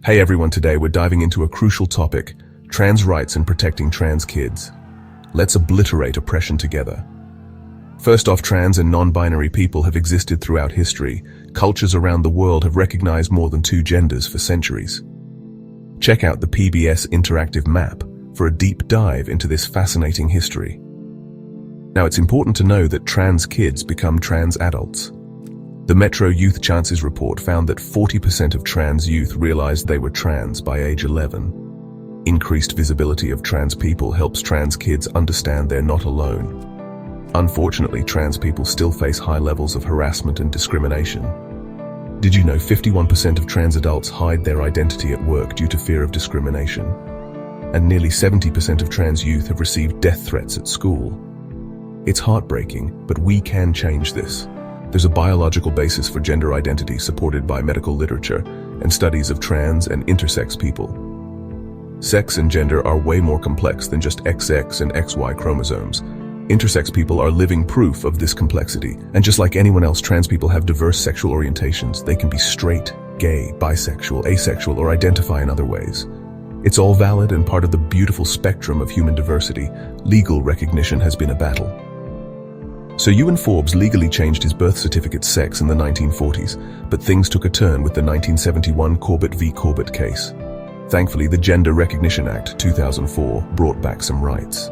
Hey everyone, today we're diving into a crucial topic, trans rights and protecting trans kids. Let's obliterate oppression together. First off, trans and non-binary people have existed throughout history. Cultures around the world have recognized more than two genders for centuries. Check out the PBS interactive map for a deep dive into this fascinating history. Now, it's important to know that trans kids become trans adults. The Metro Youth Chances Report found that 40% of trans youth realized they were trans by age 11. Increased visibility of trans people helps trans kids understand they're not alone. Unfortunately, trans people still face high levels of harassment and discrimination. Did you know 51% of trans adults hide their identity at work due to fear of discrimination? And nearly 70% of trans youth have received death threats at school. It's heartbreaking, but we can change this. There's a biological basis for gender identity supported by medical literature and studies of trans and intersex people. Sex and gender are way more complex than just XX and XY chromosomes. Intersex people are living proof of this complexity, and just like anyone else, trans people have diverse sexual orientations. They can be straight, gay, bisexual, asexual, or identify in other ways. It's all valid and part of the beautiful spectrum of human diversity. Legal recognition has been a battle. So Ewan Forbes legally changed his birth certificate sex in the 1940s, but things took a turn with the 1971 Corbett v. Corbett case. Thankfully, the Gender Recognition Act 2004 brought back some rights.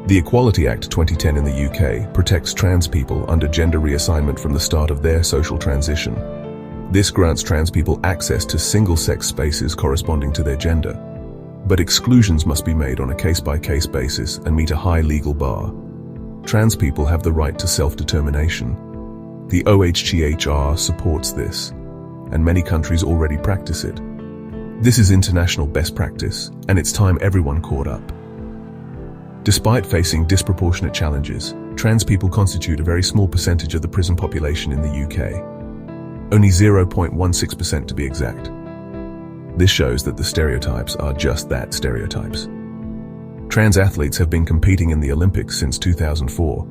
The Equality Act 2010 in the UK protects trans people under gender reassignment from the start of their social transition. This grants trans people access to single-sex spaces corresponding to their gender. But exclusions must be made on a case-by-case basis and meet a high legal bar. Trans people have the right to self-determination. The OHCHR supports this, and many countries already practice it. This is international best practice, and it's time everyone caught up. Despite facing disproportionate challenges, trans people constitute a very small percentage of the prison population in the UK. Only 0.16% to be exact. This shows that the stereotypes are just that, stereotypes. Trans athletes have been competing in the Olympics since 2004,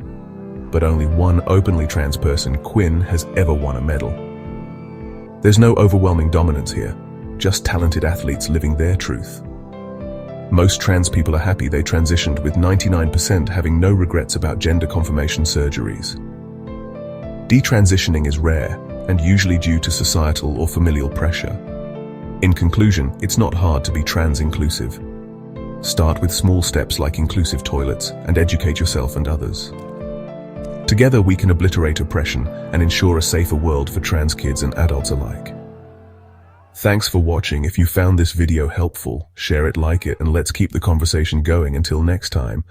but only one openly trans person, Quinn, has ever won a medal. There's no overwhelming dominance here, just talented athletes living their truth. Most trans people are happy they transitioned, with 99% having no regrets about gender confirmation surgeries. Detransitioning is rare and usually due to societal or familial pressure. In conclusion, it's not hard to be trans-inclusive. Start with small steps like inclusive toilets and educate yourself and others. Together we can obliterate oppression and ensure a safer world for trans kids and adults alike. Thanks for watching. If you found this video helpful, share it, like it, and let's keep the conversation going. Until next time.